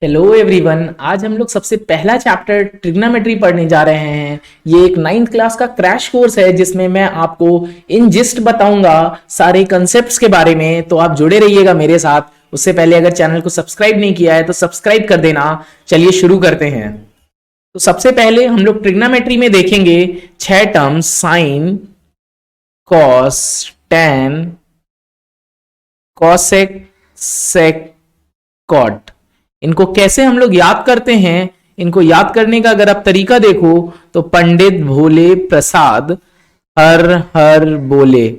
Hello everyone, आज हम लोग सबसे पहला चैप्टर ट्रिग्नोमेट्री पढ़ने जा रहे हैं। ये एक 9th क्लास का क्रैश कोर्स है जिसमें मैं आपको इन जिस्ट बताऊंगा सारे कंसेप्ट्स के बारे में। तो आप जुड़े रहिएगा मेरे साथ। उससे पहले अगर चैनल को सब्सक्राइब नहीं किया है तो सब्सक्राइब कर देना। चलिए शुरू करते हैं। तो सबसे पहले हम लोग ट्रिग्नोमेट्री में देखेंगे 6 terms: sine, cos, tan, cosec, sec, cot. इनको कैसे हम लोग याद करते हैं? इनको याद करने का अगर आप तरीका देखो तो पंडित भोले प्रसाद हर हर बोले,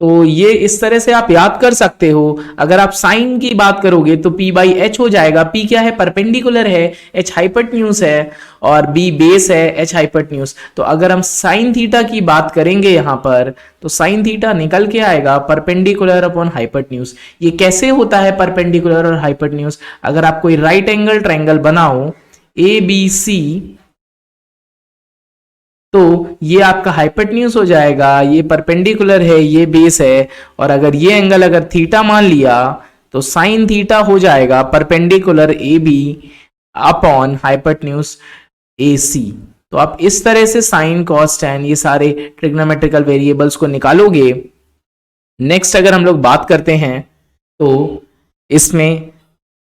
तो ये इस तरह से आप याद कर सकते हो। अगर आप साइन की बात करोगे तो P बाई एच हो जाएगा। P क्या है? परपेंडिकुलर है, H हाइपोटेन्यूज है और B बेस है, H हाइपोटेन्यूज। तो अगर हम साइन थीटा की बात करेंगे यहां पर तो साइन थीटा निकल के आएगा परपेंडिकुलर अपॉन हाइपोटेन्यूज। ये कैसे होता है परपेंडिकुलर और हाइपोटेन्यूज? अगर आप कोई राइट एंगल ट्रायंगल बनाओ ABC तो ये आपका हाइपोटेन्यूज हो जाएगा, ये परपेंडिकुलर है, ये बेस है। और अगर ये एंगल अगर थीटा मान लिया तो साइन थीटा हो जाएगा perpendicular AB upon hypotenuse AC। तो आप इस तरह से साइन कॉस टैन ये सारे ट्रिग्नोमेट्रिकल वेरिएबल्स को निकालोगे। नेक्स्ट अगर हम लोग बात करते हैं तो इसमें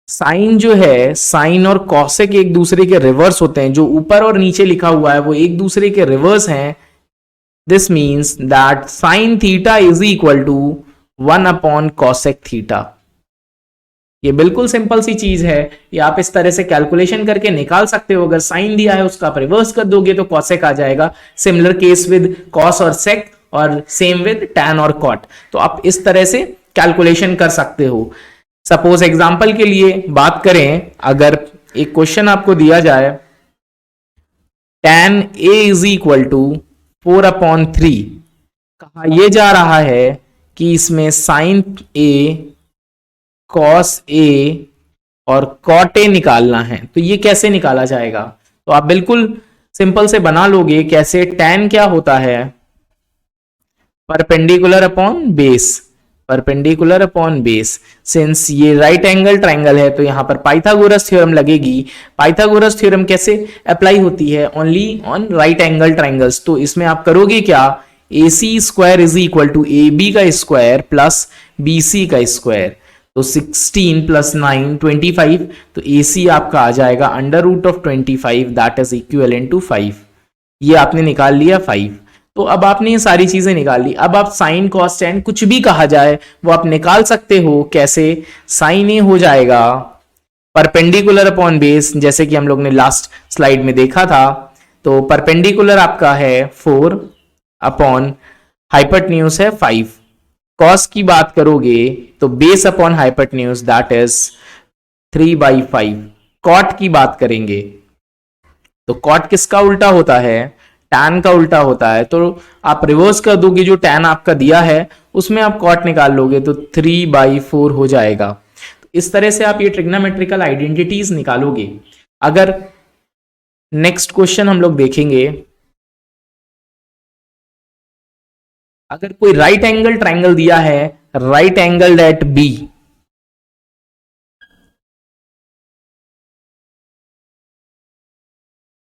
साइन जो है, साइन और कॉसेक एक दूसरे के रिवर्स होते हैं। जो ऊपर और नीचे लिखा हुआ है वो एक दूसरे के रिवर्स हैं। This means that sine theta is equal to 1 upon cosec theta. ये बिल्कुल सिंपल सी चीज है, ये आप इस तरह से कैलकुलेशन करके निकाल सकते हो। अगर साइन दिया है उसका आप रिवर्स कर दोगे तो कॉसेक आ जाएगा। सिमिलर केस विद कॉस और सेक और सेम विद टैन और कॉट। तो आप इस तरह से कैलकुलेशन कर सकते हो। सपोज एग्जाम्पल के लिए बात करें, अगर एक क्वेश्चन आपको दिया जाए tan a is equal to 4 upon 3, कहा यह जा रहा है कि इसमें साइन a, कॉस a और कॉट a निकालना है। तो ये कैसे निकाला जाएगा? तो आप बिल्कुल सिंपल से बना लोगे। कैसे? tan क्या होता है? Perpendicular upon base, perpendicular upon base. Since ये राइट एंगल ट्रायंगल है तो यहां पर पाइथागोरस थ्योरम लगेगी। पाइथागोरस थ्योरम कैसे अप्लाई होती है? Only on right angle triangles. तो इसमें आप करोगे क्या? AC square is equal to AB का स्क्वायर प्लस BC का स्क्वायर। तो 16 प्लस 9 25। तो AC आपका आ जाएगा under root of 25, that is equivalent to 5। ये आपने निकाल लिया 5। तो अब आपने ये सारी चीजें निकाल ली। अब आप साइन कॉस टैन कुछ भी कहा जाए वो आप निकाल सकते हो। कैसे? साइन ए हो जाएगा परपेंडिकुलर अपॉन बेस, जैसे कि हम लोग ने लास्ट स्लाइड में देखा था। तो परपेंडिकुलर आपका है 4 अपॉन हाइपोटेन्यूज है 5। कॉस की बात करोगे तो base upon hypotenuse that is 3/5। Cot की बात करेंगे तो कॉट किसका उल्टा होता है? टैन का उल्टा होता है। तो आप रिवर्स कर दोगे, जो टैन आपका दिया है उसमें आप कॉट निकाल लोगे तो 3/4 हो जाएगा। तो इस तरह से आप ये ट्रिग्नोमेट्रिकल आइडेंटिटीज निकालोगे। अगर नेक्स्ट क्वेश्चन हम लोग देखेंगे, अगर कोई राइट एंगल ट्रायंगल दिया है, राइट एंगल एट बी,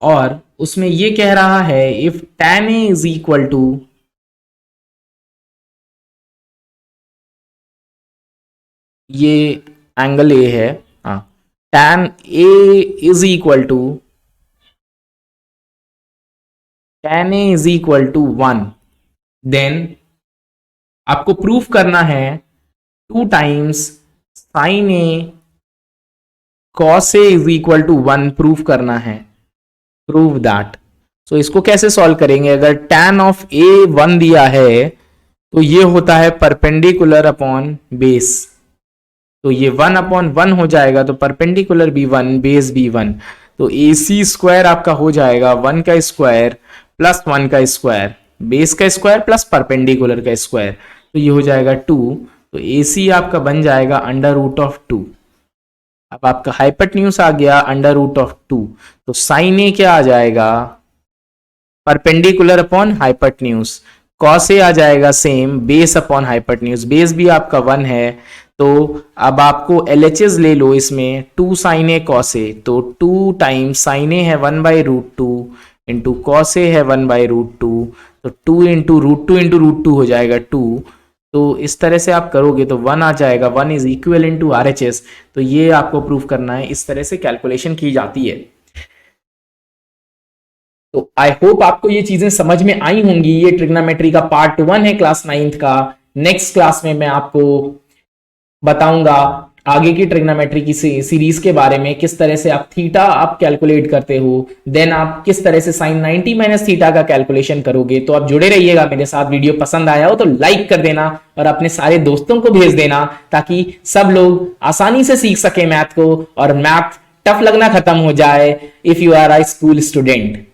और उसमें ये कह रहा है if tan a is equal to, ये एंगल ए है, हाँ, tan a is equal to, tan a is equal to 1, then आपको प्रूफ करना है 2 times sin a cos a is equal to 1 proof करना है। Prove that. सो इसको कैसे सॉल्व करेंगे? अगर tan ऑफ a 1 दिया है तो ये होता है परपेंडिकुलर अपॉन बेस। तो ये 1 अपॉन 1 हो जाएगा, तो परपेंडिकुलर भी 1, बेस भी 1। तो AC स्क्वायर आपका हो जाएगा 1 का स्क्वायर प्लस 1 का स्क्वायर, बेस का स्क्वायर प्लस परपेंडिकुलर का स्क्वायर। तो ये हो जाएगा 2। तो AC आपका बन जाएगा अंडर रूट ऑफ 2। अब आपका हाइपोटेन्यूज आ गया अंडर रूट ऑफ 2। तो साइन ए क्या आ जाएगा? Perpendicular upon hypotenuse. Cos A आ जाएगा same, base upon hypotenuse. Base भी आपका 1 है तो अब आपको LHS ले लो इसमें, 2 साइन ए कॉस ए, तो 2 टाइम्स साइन ए है 1/√2 इंटू कॉस ए है 1/√2, तो 2 इंटू रूट टू हो जाएगा 2। तो इस तरह से आप करोगे तो 1 आ जाएगा, 1 is equal in to RHS। तो ये आपको प्रूव करना है, इस तरह से कैलकुलेशन की जाती है। तो आई होप आपको ये चीजें समझ में आई होंगी। ये ट्रिग्नोमेट्री का पार्ट 1 है क्लास 9th का। नेक्स्ट क्लास में मैं आपको बताऊंगा आगे की ट्रिग्नोमेट्री की सीरीज के बारे में, किस तरह से आप थीटा आप कैलकुलेट करते हो, देन आप किस तरह से साइन 90 माइनस थीटा का कैलकुलेशन करोगे। तो आप जुड़े रहिएगा मेरे साथ। वीडियो पसंद आया हो तो लाइक कर देना और अपने सारे दोस्तों को भेज देना, ताकि सब लोग आसानी से सीख सके मैथ को और मैथ टफ लगना खत्म हो जाए if you are a school student.